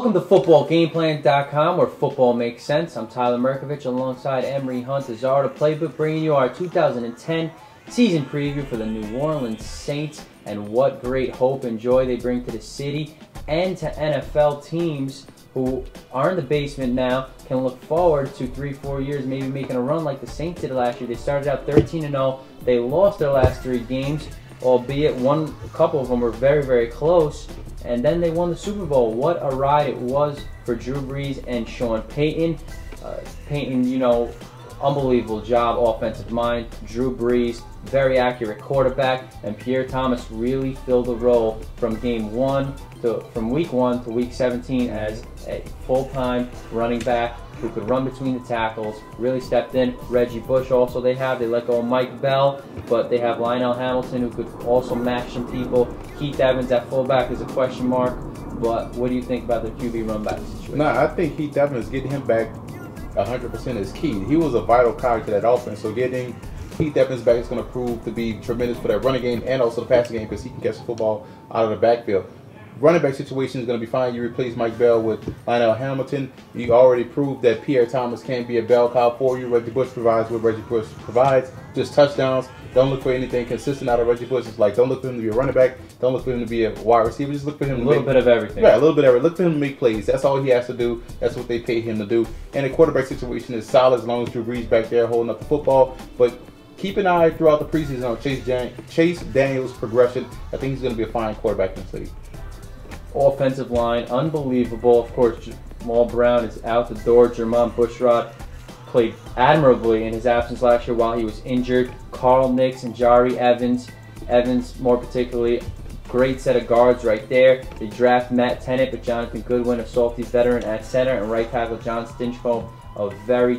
Welcome to FootballGameplan.com, where football makes sense. I'm Tyler Mirkovich alongside Emery Hunt Azar, the playbook, bringing you our 2010 season preview for the New Orleans Saints and what great hope and joy they bring to the city and to NFL teams who are in the basement now, can look forward to 3-4 years maybe making a run like the Saints did last year. They started out 13-0. They lost their last 3 games, albeit a couple of them were very, very close. And then they won the Super Bowl. What a ride it was for Drew Brees and Sean Payton. Payton, you know, unbelievable job, offensive mind. Drew Brees, very accurate quarterback. And Pierre Thomas really filled the role from from week 1 to week 17 as a full-time running back who could run between the tackles, really stepped in. Reggie Bush also they let go of Mike Bell, but they have Lionel Hamilton who could also match some people. Keith Evans at fullback is a question mark, but what do you think about the QB run back situation? No, I think Keith Evans, getting him back 100% is key. He was a vital cog to that offense, so getting Keith Evans back is going to prove to be tremendous for that running game and also the passing game because he can catch the football out of the backfield. Running back situation is going to be fine. You replace Mike Bell with Lionel Hamilton. You already proved that Pierre Thomas can be a bell cow for you. Reggie Bush provides what Reggie Bush provides. Just touchdowns. Don't look for anything consistent out of Reggie Bush. It's like, don't look for him to be a running back. Don't look for him to be a wide receiver. Just look for him to make a little bit of everything. Yeah, a little bit of everything. Look for him to make plays. That's all he has to do. That's what they paid him to do. And the quarterback situation is solid as long as Drew Brees back there holding up the football. But keep an eye throughout the preseason on Chase Daniel's progression. I think he's going to be a fine quarterback in this league. Offensive line, unbelievable. Of course, Jamal Brown is out the door. Jermon Bushrod played admirably in his absence last year while he was injured. Carl Nicks and Jari Evans. Evans, more particularly, great set of guards right there. They draft Matt Tennant, but Jonathan Goodwin, a softy veteran at center, and right tackle John Stinchcomb, a very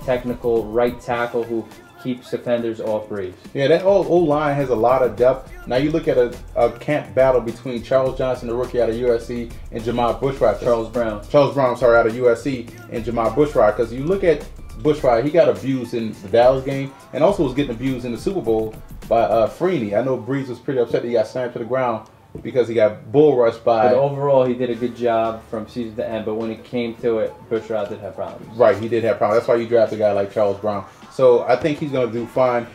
technical right tackle who keeps defenders off Brees. Yeah, that O-line has a lot of depth. Now you look at a camp battle between Charles Johnson, the rookie out of USC, and Jamal Bushrod. Charles Brown, sorry, out of USC, and Jamal Bushrod. Because you look at Bushrod, he got abused in the Dallas game and also was getting abused in the Super Bowl by Freeney. I know Brees was pretty upset that he got slammed to the ground because he got bull rushed by. But overall, he did a good job from season to end. But when it came to it, Bushrod did have problems. Right, he did have problems. That's why you draft a guy like Charles Brown. So I think he's going to do fine.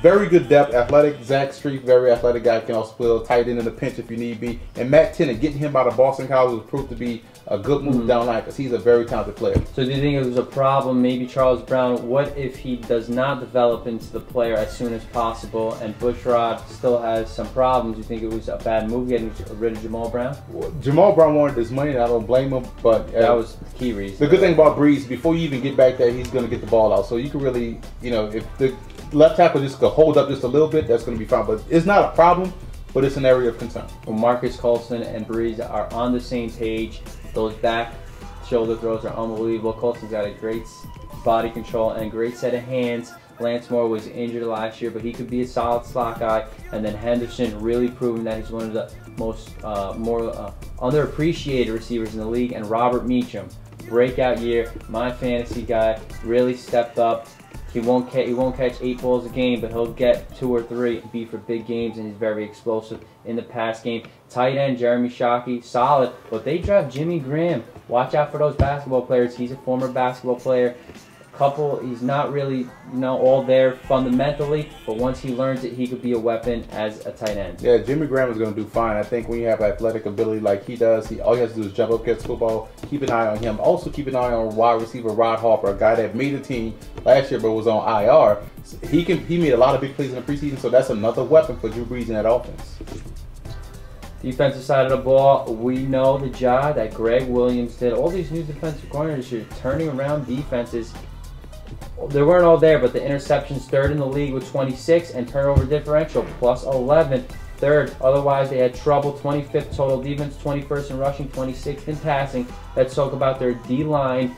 Very good depth, athletic. Zach Street, very athletic guy, can also play a tight end in the pinch if you need be. And Matt Tennant, getting him out of Boston College was proved to be a good move down line because he's a very talented player. So do you think it was a problem, maybe Charles Brown? What if he does not develop into the player as soon as possible and Bushrod still has some problems? Do you think it was a bad move getting rid of Jamal Brown? Well, Jamal Brown wanted his money, and I don't blame him, but that was the key reason. The good thing about Brees, before you even get back there, he's going to get the ball out. So you can really, you know, if the left tackle just could hold up just a little bit, that's going to be fine. But it's not a problem, but it's an area of concern. Well, Marcus Colston and Brees are on the same page. Those back shoulder throws are unbelievable. Colston's got a great body control and a great set of hands. Lance Moore was injured last year, but he could be a solid slot guy. And then Henderson really proving that he's one of the most underappreciated receivers in the league. And Robert Meacham, breakout year, my fantasy guy, really stepped up. He won't catch 8 balls a game, but he'll get 2 or 3 and be for big games, and he's very explosive in the pass game. Tight end Jeremy Shockey, solid, but they draft Jimmy Graham. Watch out for those basketball players. He's a former basketball player. He's not really, you know, all there fundamentally, but once he learns it, he could be a weapon as a tight end. Yeah, Jimmy Graham is going to do fine. I think when you have athletic ability like he does, all he has to do is jump up, catch football. Keep an eye on him. Also keep an eye on wide receiver Rod Harper, a guy that made the team last year but was on IR. He made a lot of big plays in the preseason, so that's another weapon for Drew Brees in that offense. Defensive side of the ball, we know the job that Greg Williams did. All these new defensive coordinators are turning around defenses. They weren't all there, but the interceptions, 3rd in the league with 26, and turnover differential, plus 11, 3rd. Otherwise, they had trouble, 25th total defense, 21st in rushing, 26th in passing. Let's talk about their D-line.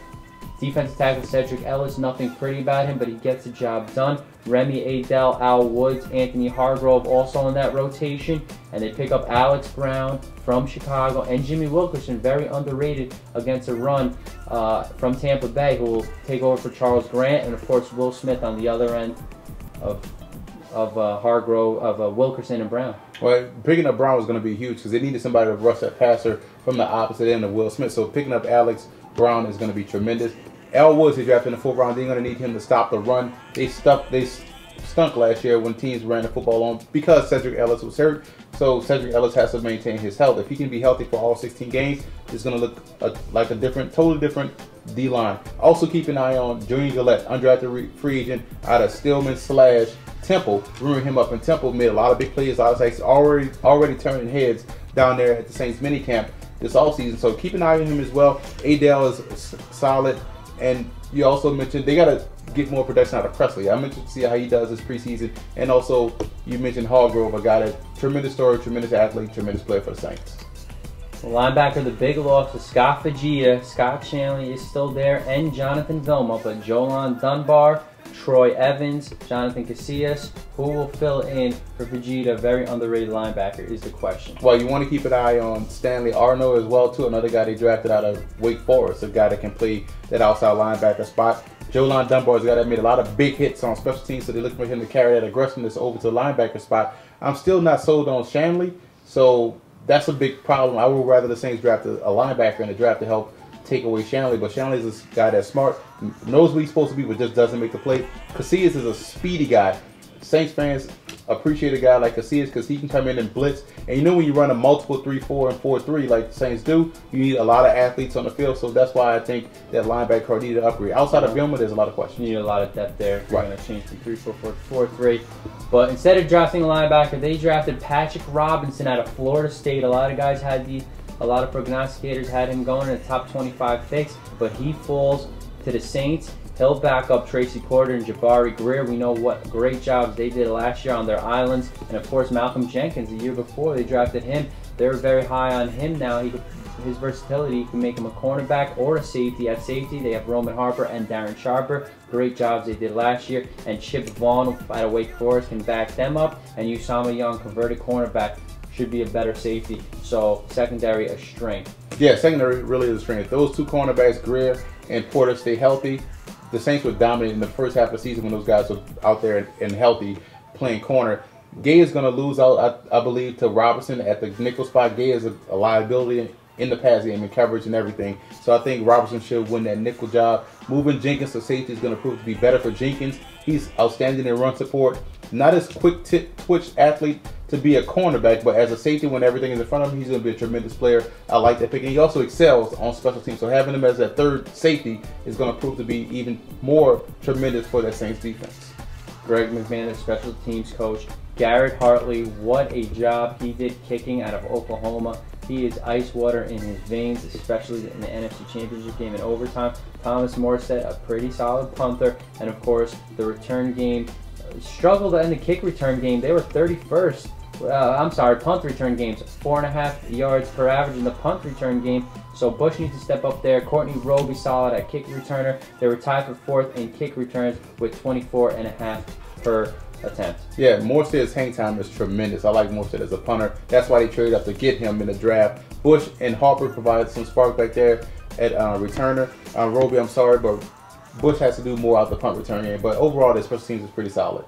Defensive tackle Cedric Ellis, nothing pretty about him, but he gets the job done. Remy Adele, Al Woods, Anthony Hargrove also in that rotation. And they pick up Alex Brown from Chicago and Jimmy Wilkerson, very underrated against a run from Tampa Bay, who will take over for Charles Grant. And, of course, Will Smith on the other end of Wilkerson and Brown. Well, picking up Brown was going to be huge because they needed somebody to rush that passer from the opposite end of Will Smith. So picking up Alex Brown is going to be tremendous. Al Woods, he drafted in the 4th round. They're going to need him to stop the run. They stunk last year when teams ran the football on because Cedric Ellis was hurt. So Cedric Ellis has to maintain his health. If he can be healthy for all 16 games, it's going to look like a totally different D-line. Also keep an eye on Junior Gillette, undrafted free agent out of Stillman/Temple. Brewing him up in Temple, made a lot of big plays. I was like already turning heads down there at the Saints minicamp this offseason. So keep an eye on him as well. Adele is solid. And you also mentioned they got to get more production out of Presley. I mentioned to see how he does this preseason. And also, you mentioned Hargrove, a guy that tremendous story, tremendous athlete, tremendous player for the Saints. Linebacker, the big loss to Scott Fajita. Scott Shanley is still there, and Jonathan Vilma, but Jolan Dunbar, Troy Evans, Jonathan Casillas, who will fill in for Fajita, very underrated linebacker, is the question. Well, you want to keep an eye on Stanley Arno as well, too, another guy they drafted out of Wake Forest, a guy that can play that outside linebacker spot. Jolan Dunbar is a guy that made a lot of big hits on special teams, so they're looking for him to carry that aggressiveness over to the linebacker spot. I'm still not sold on Shanley, so that's a big problem. I would rather the Saints draft a linebacker in the draft to help take away Shanley, but Shanley is a guy that's smart, knows what he's supposed to be, but just doesn't make the play. Casillas is a speedy guy. Saints fans appreciate a guy like Casillas because he can come in and blitz. And you know when you run a multiple 3-4 and 4-3 like the Saints do, you need a lot of athletes on the field. So that's why I think that linebacker needed to upgrade. Outside of Vilma, there's a lot of questions. You need a lot of depth there. They're going to change from 3-4 4-3. But instead of drafting a linebacker, they drafted Patrick Robinson out of Florida State. A lot of guys had a lot of prognosticators had him going in the top 25 picks, but he falls to the Saints. He'll back up Tracy Porter and Jabari Greer. We know what great jobs they did last year on their islands. And of course, Malcolm Jenkins, the year before they drafted him. They're very high on him now. His versatility can make him a cornerback or a safety. At safety, they have Roman Harper and Darren Sharper. Great jobs they did last year. And Chip Vaughn out of Wake Forest can back them up. And Usama Young, converted cornerback, should be a better safety. So secondary, a strength. Yeah, secondary really is a strength. Those two cornerbacks, Greer and Porter, stay healthy. The Saints were dominant in the first half of the season when those guys were out there and healthy playing corner. Gay is going to lose out, I believe, to Robertson at the nickel spot. Gay is a liability in the pass game and coverage and everything. So I think Robertson should win that nickel job. Moving Jenkins to safety is going to prove to be better for Jenkins. He's outstanding in run support. Not as quick twitch athlete to be a cornerback, but as a safety when everything is in front of him, he's going to be a tremendous player. I like that pick. And he also excels on special teams. So having him as that third safety is going to prove to be even more tremendous for that Saints defense. Greg McMahon, the special teams coach. Garrett Hartley, what a job he did kicking out of Oklahoma. He is ice water in his veins, especially in the NFC Championship game in overtime. Thomas Morstead, a pretty solid punter. And of course, the return game struggled in the kick return game. They were 31st. Punt return games, 4.5 yards per average in the punt return game. So Bush needs to step up there. Courtney Roby solid at kick returner. They were tied for 4th in kick returns with 24.5 per attempt. Yeah, Morstead's hang time is tremendous. I like Morstead as a punter. That's why they traded up to get him in the draft. Bush and Harper provided some spark back there at returner. Roby, I'm sorry, but Bush has to do more out the punt return game. But overall, their special teams is pretty solid.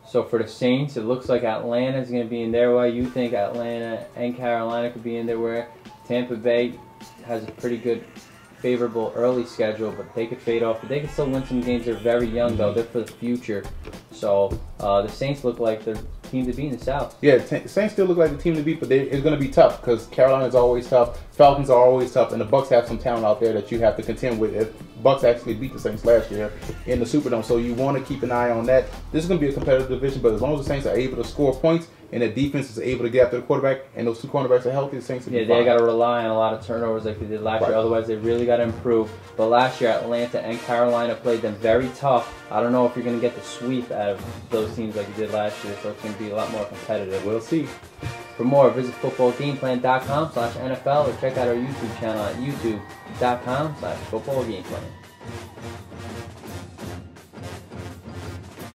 So for the Saints, it looks like Atlanta is going to be in there. Why you think Atlanta and Carolina could be in there, where Tampa Bay has a pretty good, favorable early schedule, but they could fade off. But they could still win some games. They're very young, though. They're for the future. So the Saints look like they're the team to beat in the South. Yeah, Saints still look like the team to beat, but it's going to be tough because Carolina's always tough. Falcons are always tough, and the Bucs have some talent out there that you have to contend with. Bucs actually beat the Saints last year in the Superdome, so you want to keep an eye on that. This is going to be a competitive division, but as long as the Saints are able to score points and the defense is able to get after the quarterback and those two cornerbacks are healthy, the Saints will be fine. They got to rely on a lot of turnovers like they did last year. Otherwise, they really got to improve. But last year, Atlanta and Carolina played them very tough. I don't know if you're going to get the sweep out of those teams like you did last year, so it's going to be a lot more competitive. We'll see. For more, visit footballgameplan.com/NFL or check out our YouTube channel at youtube.com/footballgameplan.